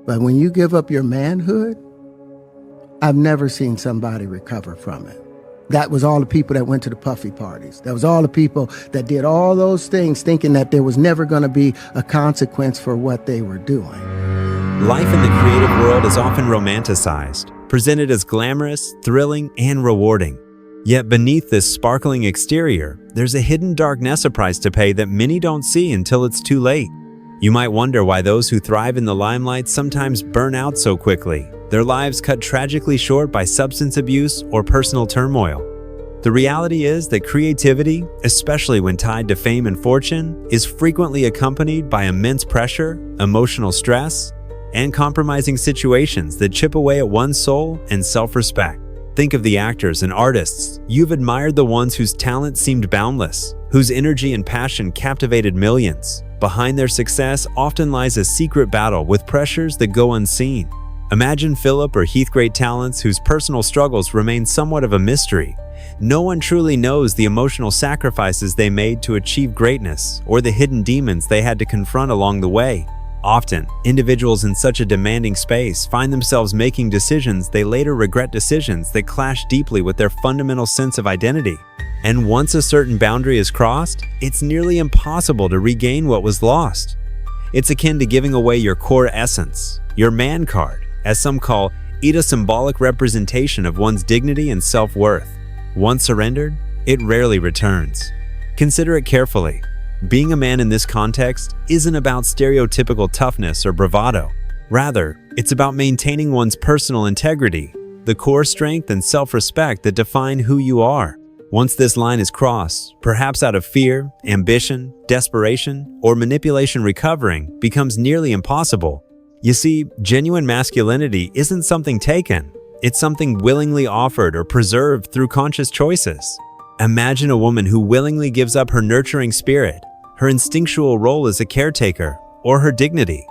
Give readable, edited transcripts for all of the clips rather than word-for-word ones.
But when you give up your manhood, I've never seen somebody recover from it. That was all the people that went to the Puffy parties. That was all the people that did all those things thinking that there was never going to be a consequence for what they were doing. Life in the creative world is often romanticized, presented as glamorous, thrilling, and rewarding. Yet beneath this sparkling exterior, there's a hidden dark price to pay that many don't see until it's too late. You might wonder why those who thrive in the limelight sometimes burn out so quickly, their lives cut tragically short by substance abuse or personal turmoil. The reality is that creativity, especially when tied to fame and fortune, is frequently accompanied by immense pressure, emotional stress, and compromising situations that chip away at one's soul and self-respect. Think of the actors and artists you've admired, the ones whose talent seemed boundless, whose energy and passion captivated millions. Behind their success often lies a secret battle with pressures that go unseen. Imagine Philip or Heath's great talents whose personal struggles remain somewhat of a mystery. No one truly knows the emotional sacrifices they made to achieve greatness or the hidden demons they had to confront along the way. Often, individuals in such a demanding space find themselves making decisions they later regret, decisions that clash deeply with their fundamental sense of identity. And once a certain boundary is crossed, it's nearly impossible to regain what was lost. It's akin to giving away your core essence, your man card, as some call it, a symbolic representation of one's dignity and self-worth. Once surrendered, it rarely returns. Consider it carefully. Being a man in this context isn't about stereotypical toughness or bravado. Rather, it's about maintaining one's personal integrity, the core strength and self-respect that define who you are. Once this line is crossed, perhaps out of fear, ambition, desperation, or manipulation, recovering becomes nearly impossible. You see, genuine masculinity isn't something taken. It's something willingly offered or preserved through conscious choices. Imagine a woman who willingly gives up her nurturing spirit, her instinctual role as a caretaker, or her dignity.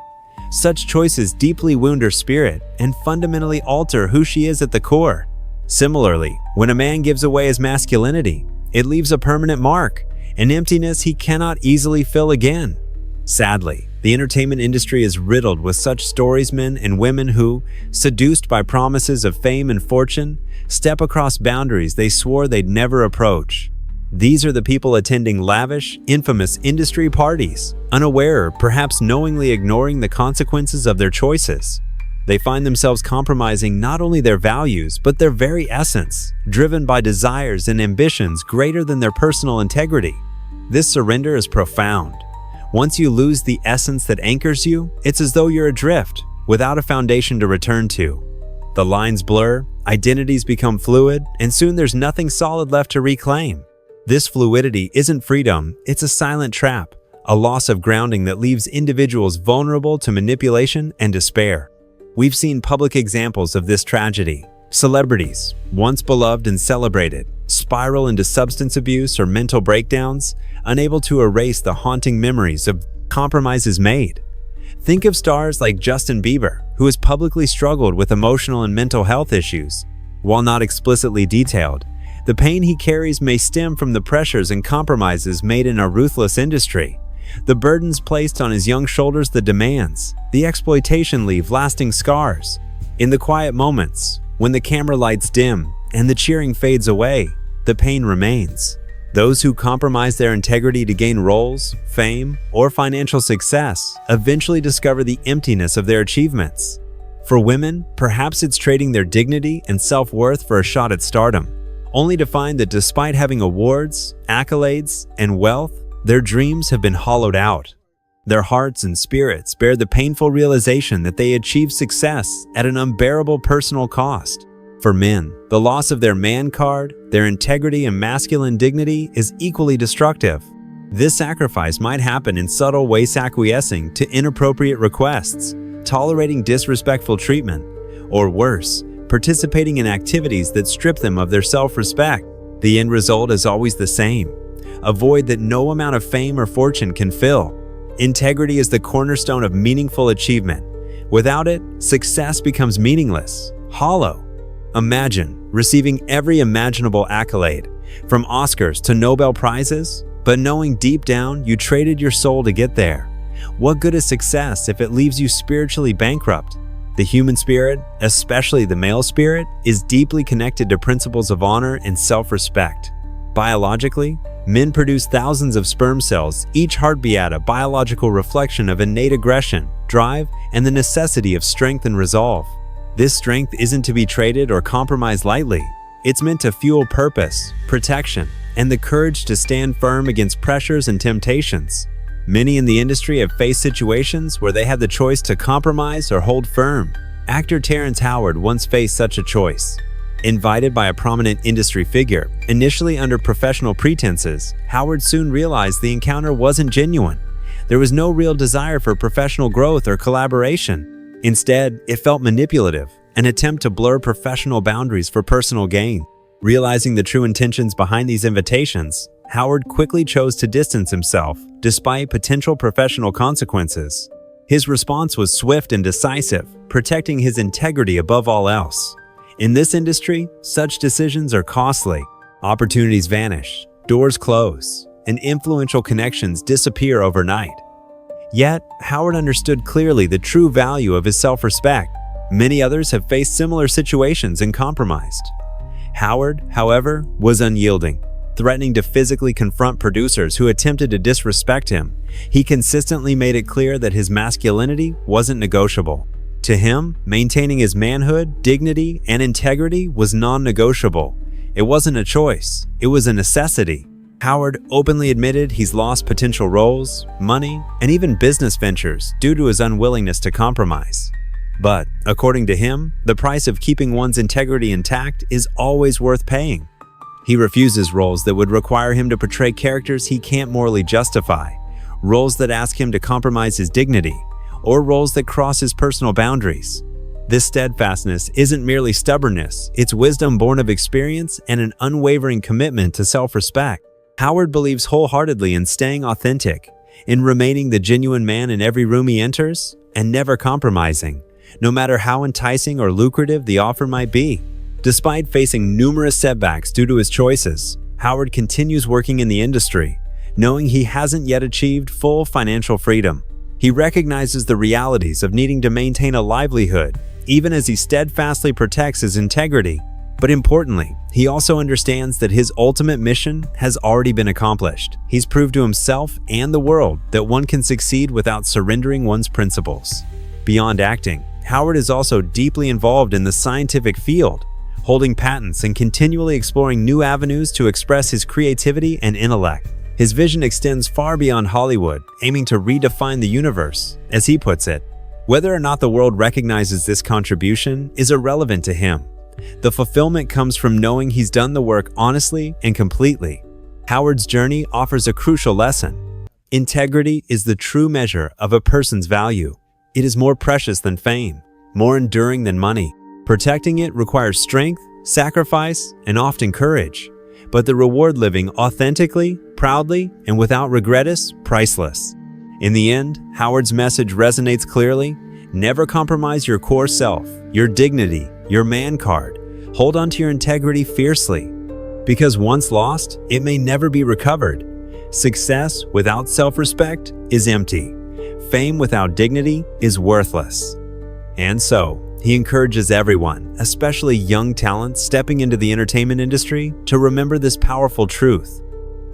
Such choices deeply wound her spirit and fundamentally alter who she is at the core. Similarly, when a man gives away his masculinity, it leaves a permanent mark, an emptiness he cannot easily fill again. Sadly, the entertainment industry is riddled with such stories, men and women who, seduced by promises of fame and fortune, step across boundaries they swore they'd never approach. These are the people attending lavish, infamous industry parties, unaware or perhaps knowingly ignoring the consequences of their choices. They find themselves compromising not only their values, but their very essence, driven by desires and ambitions greater than their personal integrity. This surrender is profound. Once you lose the essence that anchors you, it's as though you're adrift, without a foundation to return to. The lines blur, identities become fluid, and soon there's nothing solid left to reclaim. This fluidity isn't freedom, it's a silent trap, a loss of grounding that leaves individuals vulnerable to manipulation and despair. We've seen public examples of this tragedy. Celebrities, once beloved and celebrated, spiral into substance abuse or mental breakdowns, unable to erase the haunting memories of compromises made. Think of stars like Justin Bieber, who has publicly struggled with emotional and mental health issues. While not explicitly detailed, the pain he carries may stem from the pressures and compromises made in a ruthless industry. The burdens placed on his young shoulders, the demands, the exploitation leave lasting scars. In the quiet moments, when the camera lights dim and the cheering fades away, the pain remains. Those who compromise their integrity to gain roles, fame, or financial success eventually discover the emptiness of their achievements. For women, perhaps it's trading their dignity and self-worth for a shot at stardom, only to find that despite having awards, accolades, and wealth, their dreams have been hollowed out. Their hearts and spirits bear the painful realization that they achieved success at an unbearable personal cost. For men, the loss of their man card, their integrity and masculine dignity is equally destructive. This sacrifice might happen in subtle ways, acquiescing to inappropriate requests, tolerating disrespectful treatment, or worse, participating in activities that strip them of their self-respect. The end result is always the same: a void that no amount of fame or fortune can fill. Integrity is the cornerstone of meaningful achievement. Without it, success becomes meaningless, hollow. Imagine receiving every imaginable accolade, from Oscars to Nobel Prizes, but knowing deep down you traded your soul to get there. What good is success if it leaves you spiritually bankrupt? The human spirit, especially the male spirit, is deeply connected to principles of honor and self-respect. Biologically, men produce thousands of sperm cells, each heartbeat a biological reflection of innate aggression, drive, and the necessity of strength and resolve. This strength isn't to be traded or compromised lightly. It's meant to fuel purpose, protection, and the courage to stand firm against pressures and temptations. Many in the industry have faced situations where they had the choice to compromise or hold firm. Actor Terrence Howard once faced such a choice. Invited by a prominent industry figure, initially under professional pretenses, Howard soon realized the encounter wasn't genuine. There was no real desire for professional growth or collaboration. Instead, it felt manipulative, an attempt to blur professional boundaries for personal gain. Realizing the true intentions behind these invitations, Howard quickly chose to distance himself, despite potential professional consequences. His response was swift and decisive, protecting his integrity above all else. In this industry, such decisions are costly. Opportunities vanish, doors close, and influential connections disappear overnight. Yet, Howard understood clearly the true value of his self-respect. Many others have faced similar situations and compromised. Howard, however, was unyielding, threatening to physically confront producers who attempted to disrespect him. He consistently made it clear that his masculinity wasn't negotiable. To him, maintaining his manhood, dignity, and integrity was non-negotiable. It wasn't a choice, it was a necessity. Howard openly admitted he's lost potential roles, money, and even business ventures due to his unwillingness to compromise. But, according to him, the price of keeping one's integrity intact is always worth paying. He refuses roles that would require him to portray characters he can't morally justify, roles that ask him to compromise his dignity, or roles that cross his personal boundaries. This steadfastness isn't merely stubbornness, it's wisdom born of experience and an unwavering commitment to self-respect. Howard believes wholeheartedly in staying authentic, in remaining the genuine man in every room he enters, and never compromising, no matter how enticing or lucrative the offer might be. Despite facing numerous setbacks due to his choices, Howard continues working in the industry, knowing he hasn't yet achieved full financial freedom. He recognizes the realities of needing to maintain a livelihood, even as he steadfastly protects his integrity. But importantly, he also understands that his ultimate mission has already been accomplished. He's proved to himself and the world that one can succeed without surrendering one's principles. Beyond acting, Howard is also deeply involved in the scientific field, holding patents and continually exploring new avenues to express his creativity and intellect. His vision extends far beyond Hollywood, aiming to redefine the universe, as he puts it. Whether or not the world recognizes this contribution is irrelevant to him. The fulfillment comes from knowing he's done the work honestly and completely. Howard's journey offers a crucial lesson. Integrity is the true measure of a person's value. It is more precious than fame, more enduring than money. Protecting it requires strength, sacrifice, and often courage. But the reward living authentically, proudly, and without regret is priceless. In the end, Howard's message resonates clearly. Never compromise your core self, your dignity, your man card. Hold on to your integrity fiercely. Because once lost, it may never be recovered. Success without self-respect is empty. Fame without dignity is worthless. And so, he encourages everyone, especially young talent stepping into the entertainment industry, to remember this powerful truth.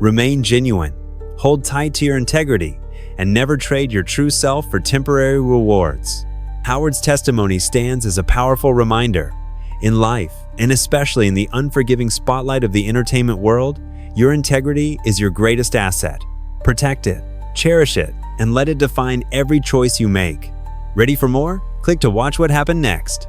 Remain genuine, hold tight to your integrity, and never trade your true self for temporary rewards. Howard's testimony stands as a powerful reminder. In life, and especially in the unforgiving spotlight of the entertainment world, your integrity is your greatest asset. Protect it, cherish it, and let it define every choice you make. Ready for more? Click to watch what happened next.